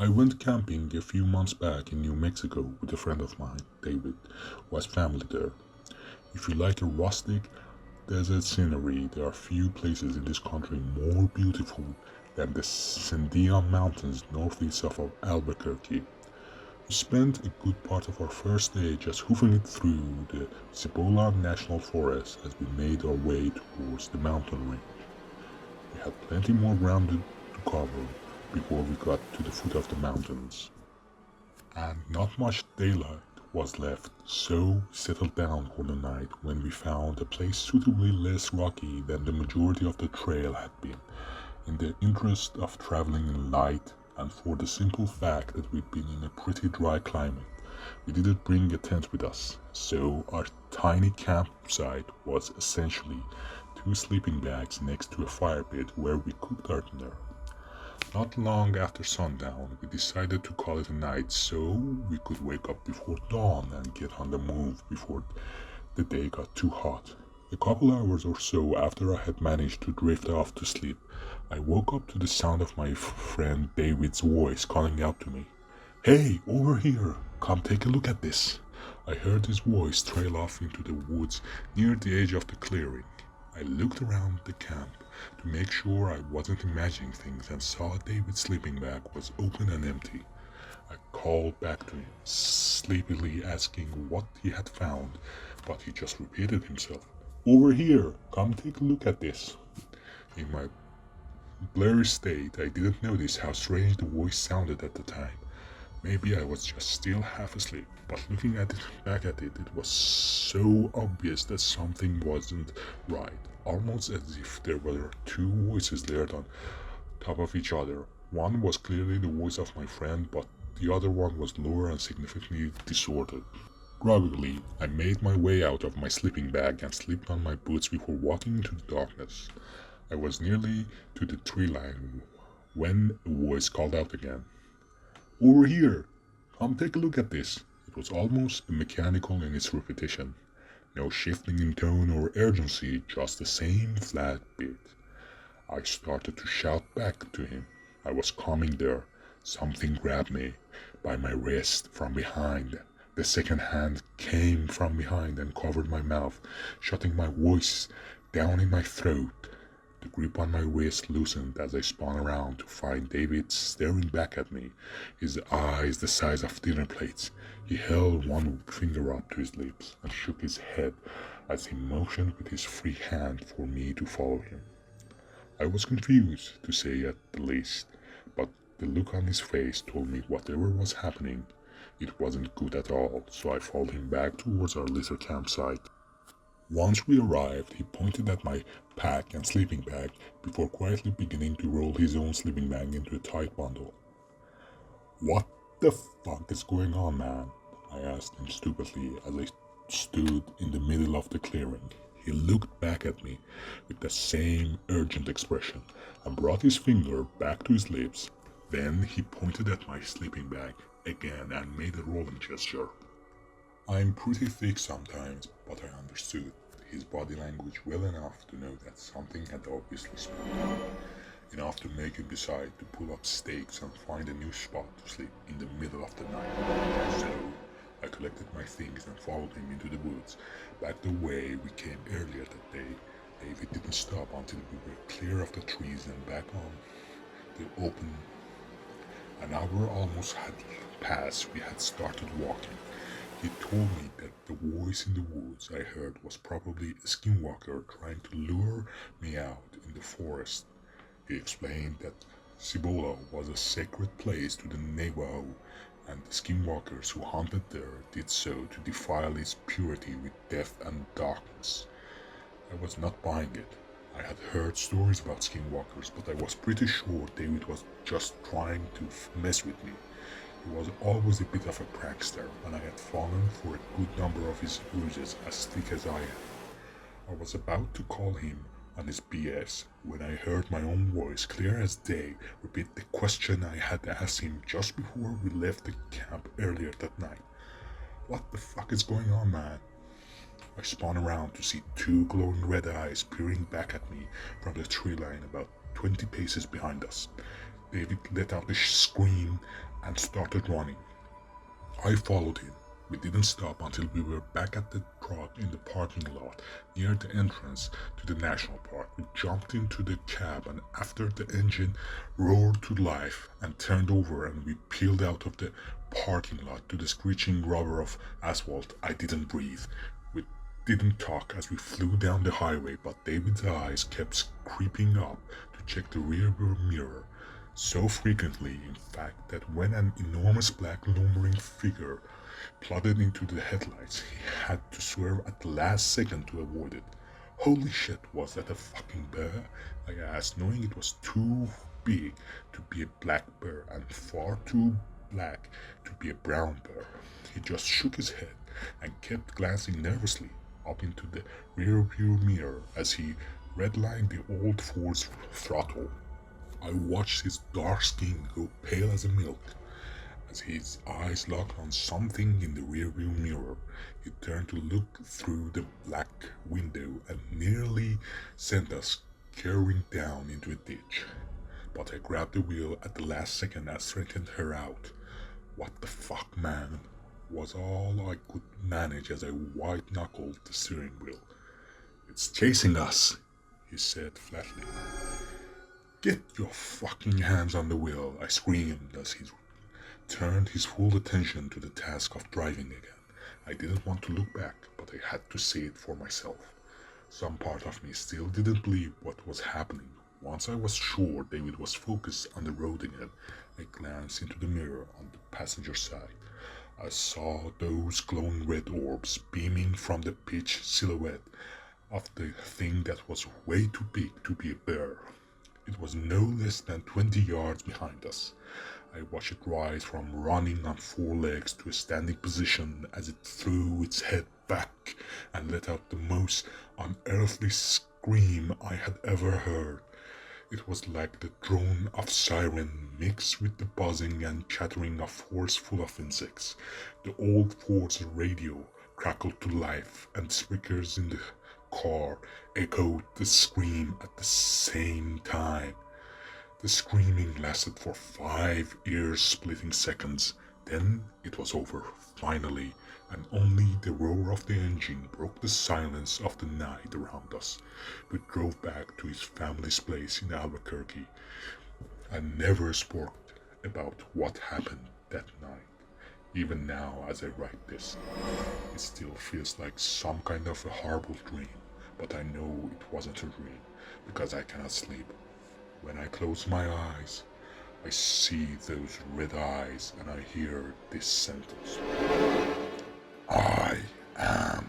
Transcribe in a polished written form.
I went camping a few months back in New Mexico with a friend of mine, David, who has family there. If you like a rustic desert scenery, there are few places in this country more beautiful than the Sandia Mountains northeast of Albuquerque. We spent a good part of our first day just hoofing it through the Cibola National Forest as we made our way towards the mountain range. We had plenty more ground to cover before we got to the foot of the mountains, and not much daylight was left, so we settled down for the night when we found a place suitably less rocky than the majority of the trail had been, in the interest of traveling in light and for the simple fact that we'd been in a pretty dry climate. We didn't bring a tent with us, so our tiny campsite was essentially two sleeping bags next to a fire pit where we cooked our dinner. Not long after sundown, we decided to call it a night so we could wake up before dawn and get on the move before the day got too hot. A couple hours or so after I had managed to drift off to sleep, I woke up to the sound of my friend David's voice calling out to me. "Hey, over here! Come take a look at this!" I heard his voice trail off into the woods near the edge of the clearing. I looked around the camp to make sure I wasn't imagining things and saw David's sleeping bag was open and empty. I called back to him, sleepily asking what he had found, but he just repeated himself. "Over here! Come take a look at this!" In my blurry state, I didn't notice how strange the voice sounded at the time. Maybe I was just still half asleep, but looking back at it, it was so obvious that something wasn't right, almost as if there were two voices layered on top of each other. One was clearly the voice of my friend, but the other one was lower and significantly distorted. Groggily, I made my way out of my sleeping bag and slipped on my boots before walking into the darkness. I was nearly to the tree line when a voice called out again. "Over here! Come take a look at this!" It was almost mechanical in its repetition. No shifting in tone or urgency, just the same flat beat. I started to shout back to him. I was coming there. Something grabbed me by my wrist from behind. The second hand came from behind and covered my mouth, shutting my voice down in my throat. The grip on my wrist loosened as I spun around to find David staring back at me, his eyes the size of dinner plates. He held one finger up to his lips and shook his head as he motioned with his free hand for me to follow him. I was confused, to say at the least, but the look on his face told me whatever was happening, it wasn't good at all, so I followed him back towards our little campsite. Once we arrived, he pointed at my pack and sleeping bag before quietly beginning to roll his own sleeping bag into a tight bundle. "What the fuck is going on, man?" I asked him stupidly as I stood in the middle of the clearing. He looked back at me with the same urgent expression and brought his finger back to his lips. Then he pointed at my sleeping bag again and made a rolling gesture. I'm pretty thick sometimes, but I understood his body language well enough to know that something had obviously spoken, enough to make him decide to pull up stakes and find a new spot to sleep in the middle of the night. So I collected my things and followed him into the woods, back the way we came earlier that day. David didn't stop until we were clear of the trees and back on the open. An hour almost had passed. We had started walking. He told me that the voice in the woods I heard was probably a skinwalker trying to lure me out in the forest. He explained that Cibola was a sacred place to the Navajo, and the skinwalkers who hunted there did so to defile its purity with death and darkness. I was not buying it. I had heard stories about skinwalkers, but I was pretty sure David was just trying to mess with me. He was always a bit of a prankster, and I had fallen for a good number of his ruses, as thick as I am. I was about to call him on his BS when I heard my own voice, clear as day, repeat the question I had asked him just before we left the camp earlier that night. "What the fuck is going on, man?" I spun around to see two glowing red eyes peering back at me from the tree line about 20 paces behind us. David let out a scream and started running. I followed him. We didn't stop until we were back at the truck in the parking lot near the entrance to the national park. We jumped into the cab, and after the engine roared to life and turned over and we peeled out of the parking lot to the screeching rubber of asphalt, I didn't breathe. We didn't talk as we flew down the highway, but David's eyes kept creeping up to check the rearview mirror. So frequently, in fact, that when an enormous black lumbering figure plodded into the headlights, he had to swerve at the last second to avoid it. Holy shit, was that a fucking bear? I asked, knowing it was too big to be a black bear and far too black to be a brown bear. He just shook his head and kept glancing nervously up into the rearview mirror as he redlined the old Ford's throttle. I watched his dark skin go pale as a milk. As his eyes locked on something in the rearview mirror, he turned to look through the black window and nearly sent us careening down into a ditch. But I grabbed the wheel at the last second and straightened her out. What the fuck, man, was all I could manage as I white-knuckled the steering wheel. It's chasing us, he said flatly. Get your fucking hands on the wheel, I screamed as he turned his full attention to the task of driving again. I didn't want to look back, but I had to see it for myself. Some part of me still didn't believe what was happening. Once I was sure David was focused on the road again, I glanced into the mirror on the passenger side. I saw those glowing red orbs beaming from the pitch silhouette of the thing that was way too big to be a bear. It was no less than 20 yards behind us. I watched it rise from running on four legs to a standing position as it threw its head back and let out the most unearthly scream I had ever heard. It was like the drone of siren mixed with the buzzing and chattering of forest full of insects. The old Ford's radio crackled to life, and speakers in the car echoed the scream at the same time. The screaming lasted for 5 ear-splitting seconds. Then it was over, finally, and only the roar of the engine broke the silence of the night around us. We drove back to his family's place in Albuquerque. I never spoke about what happened that night. Even now, as I write this, it still feels like some kind of a horrible dream, but I know it wasn't a dream, because I cannot sleep. When I close my eyes, I see those red eyes and I hear this sentence. I am